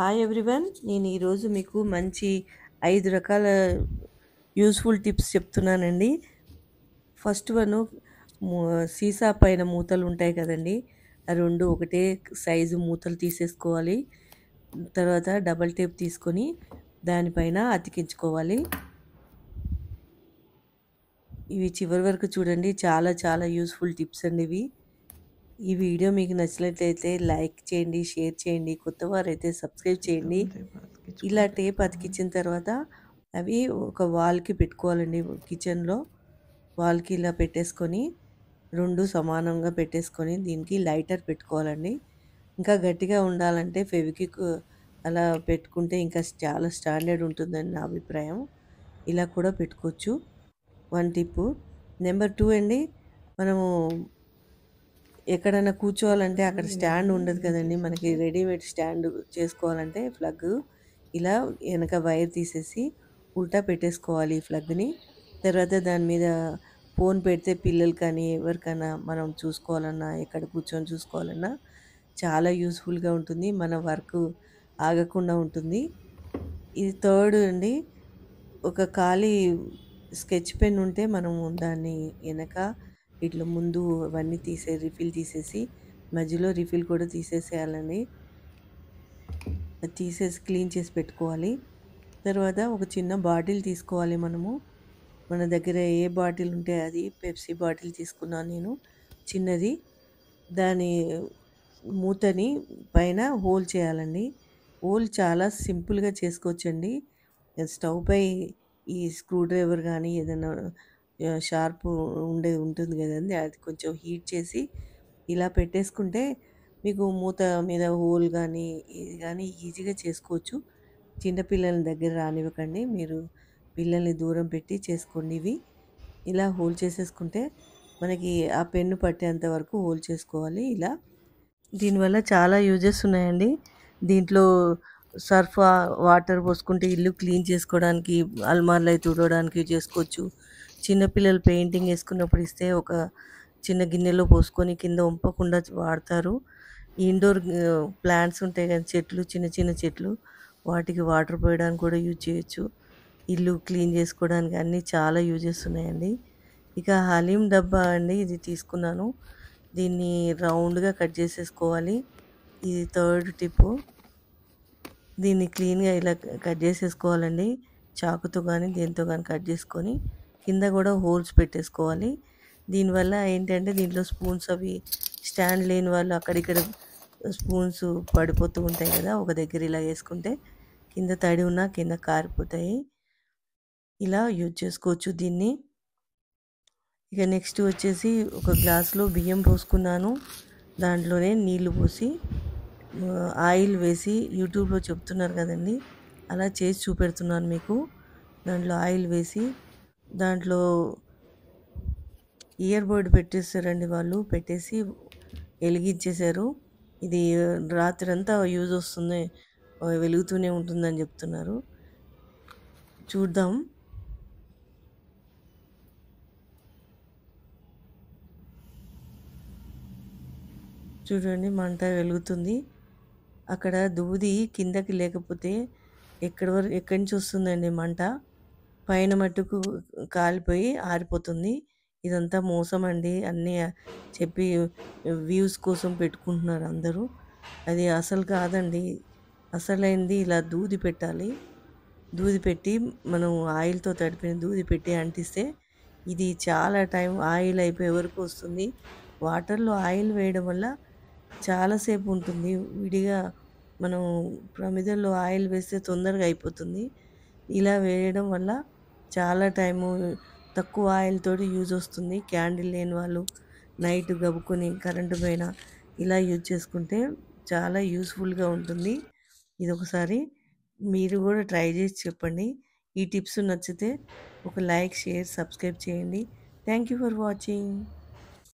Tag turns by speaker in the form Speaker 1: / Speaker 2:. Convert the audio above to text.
Speaker 1: Hi everyone. నేను ఈరోజు మీకు మంచి 5 రకాల యూజ్‌ఫుల్ టిప్స్ చెప్తున్నానండి. ఫస్ట్ వను ము సీసా పైన మూతలుంటాయి కదండీ! ఆ 2 ఒకటే సైజు మూతలు తీసేసుకోవాలి. తర్వాత డబుల్ టేప్ తీసుకొని దానిపైన అతికించుకోవాలి. ఇవి చివరి వరకు చూడండి. చాలా చాలా యూజ్‌ఫుల్ టిప్స్ అండి ఇవి. ఈ వీడియో మీకు నచ్చినట్లయితే లైక్ చేయండి, షేర్ చేయండి. కొత్తవారైతే సబ్స్క్రైబ్ చేయండి. ఇలా టేప్ అతికించిన తర్వాత అవి ఒక వాల్‌కి పెట్టుకోవాలండి. కిచెన్‌లో వాల్‌కి ఇలా పెట్టేసుకొని 2 సమానంగా పెట్టేసుకొని దీనికి లైటర్ పెట్టుకోవాలండి. ఇంకా గట్టిగా ఉండాలంటే ఫెవిక్విక్ అలా పెట్టుకుంటే ఇంకా చాలా స్టాండర్డ్ ఉంటుందని నా అభిప్రాయం. ఇలా కూడా పెట్టుకోవచ్చు. వన్ టిప్పు. నెంబర్ 2 అండి, మనము ఎక్కడైనా కూర్చోవాలంటే అక్కడ స్టాండ్ ఉండదు కదండీ! మనకి రెడీమేడ్ స్టాండ్ చేసుకోవాలంటే ప్లగ్గు ఇలా వెనక వైర్ తీసేసి ఉల్టా పెట్టేసుకోవాలి ఈ ప్లగ్‌ని. తర్వాత దాని మీద ఫోన్ పెడితే పిల్లలు కానీ, ఎవరికైనా మనం చూసుకోవాలన్నా, ఎక్కడ కూర్చొని చూసుకోవాలన్నా చాలా యూజ్‌ఫుల్‌గా ఉంటుంది. మన వర్కు ఆగకుండా ఉంటుంది. ఇది థర్డ్ అండి. ఒక ఖాళీ స్కెచ్ పెన్ ఉంటే మనము దాన్ని ఎనక ఇట్లా ముందు అవన్నీ రిఫిల్ తీసేసి మధ్యలో రిఫిల్ కూడా తీసేసేయాలండి. అది తీసేసి క్లీన్ చేసి పెట్టుకోవాలి. తర్వాత ఒక చిన్న బాటిల్ తీసుకోవాలి మనము. మన దగ్గర ఏ బాటిల్ ఉంటే అది పెప్సీ బాటిల్ తీసుకున్నాను నేను చిన్నది. దాని మూతని పైన హోల్ చేయాలండి. హోల్ చాలా సింపుల్‌గా చేసుకోవచ్చండి. స్టవ్ పై ఈ స్క్రూ డ్రైవర్ గానీ ఏదైనా షార్ప్ ఉండేది ఉంటుంది గదండీ! అది కొంచెం హీట్ చేసి ఇలా పెట్టేసుకుంటే మీకు మూత మీద హోల్ గానీ, ఇది గానీ ఈజీగా చేసుకోవచ్చు. చిన్న పిల్లల్ని దగ్గర రానివ్వకండి. మీరు పిల్లల్ని దూరం పెట్టి చేసుకోండి ఇవి. ఇలా హోల్ చేసేసుకుంటే మనకి ఆ పెన్ను పట్టేంత వరకు హోల్ చేసుకోవాలి ఇలా. దీనివల్ల చాలా యూజెస్ ఉన్నాయండి. దీంట్లో వాటర్ పోసుకుంటే ఇల్లు క్లీన్ చేసుకోవడానికి, అల్మార్లయి తుడవడానికి చేసుకోవచ్చు. చిన్న పిల్లలు పెయింటింగ్ ఏసుకున్నప్పుడు ఇస్తే ఒక చిన్న గిన్నెలో పోసుకొని కింద ఒంపకుండా వాడతారు. ఇండోర్ ప్లాంట్స్ ఉంటాయి కదా! చెట్లు, చిన్న చిన్న చెట్లు, వాటికి వాటర్ పోయడానికి కూడా యూజ్ చేయొచ్చు. ఇల్లు క్లీన్ చేసుకోవడానికి అన్నీ చాలా యూజెస్ ఉన్నాయండి. ఇక హలీం డబ్బా అండి, ఇది తీసుకున్నాను. దీన్ని రౌండ్‌గా కట్ చేసేసుకోవాలి. ఇది థర్డ్ టిప్పు. దీన్ని క్లీన్‌గా ఇలా కట్ చేసేసుకోవాలండి. చాకుతో గానీ, దేనితో గానీ కట్ చేసుకొని కింద గూడా హోల్స్ పెట్టేసుకోవాలి. దీనివల్ల ఏంటంటే దీంట్లో స్పూన్స్ అవి స్టాండ్ లేని వాళ్ళు అక్కడిక్కడ స్పూన్స్ పడిపోతూ ఉంటాయి గదా! ఒక దగ్గర ఇలా యేసుకుంటే కింద తడి ఉన్నా కింద కారిపోతాయి. ఇలా యూజ్ చేసుకోవచ్చు దీన్ని. ఇక నెక్స్ట్ వచ్చేసి ఒక గ్లాస్‌లో బియ్యం పోసుకున్నాను. దాంట్లోనే నీళ్లు పోసి ఆయిల్ వేసి యూట్యూబ్‌లో చెప్తున్నారు కదండీ! అలా చేసి చూపెడుతున్నాను మీకు. దాంట్లో ఆయిల్ వేసి దాంట్లో ఇయర్ బడ్ పెట్టేసారండి వాళ్ళు. పెట్టేసి ఎలిగించేశారు. ఇది రాత్రంతా యూజ్ వస్తుంది. వెలుగుతూనే ఉంటుందని చెప్తున్నారు. చూద్దాం. చూడండి మంట వెలుగుతుంది. అక్కడ దూది కిందకి లేకపోతే ఎక్కడి నుంచి వస్తుందండి మంట. పైన మట్టుకు కాలిపోయి ఆరిపోతుంది. ఇదంతా మోసం అండి. అన్నీ చెప్పి వ్యూస్ కోసం పెట్టుకుంటున్నారు అందరూ. అది అసలు కాదండి. అసలైంది ఇలా దూది పెట్టాలి. దూది పెట్టి మనం ఆయిల్‌తో తడిపిన దూది పెట్టి అంటిస్తే ఇది చాలా టైం ఆయిల్ అయిపోయే వరకు వస్తుంది. వాటర్‌లో ఆయిల్ వేయడం వల్ల చాలా సేపు ఉంటుంది. విడిగా మనం ప్రమిదల్లో ఆయిల్ వేస్తే తొందరగా అయిపోతుంది. ఇలా వేయడం వల్ల చాలా టైము తక్కువ ఆయిల్ తోటి యూజ్ వస్తుంది. క్యాండిల్ లేని వాళ్ళు నైట్ గబుక్కుని కరెంటు పోయినా ఇలా యూజ్ చేసుకుంటే చాలా యూజ్‌ఫుల్‌గా ఉంటుంది. ఇదొకసారి మీరు గూడా ట్రై చేసి చెప్పండి. ఈ టిప్స్ నచ్చితే ఒక లైక్, షేర్, సబ్స్క్రైబ్ చేయండి. Thank you for watching.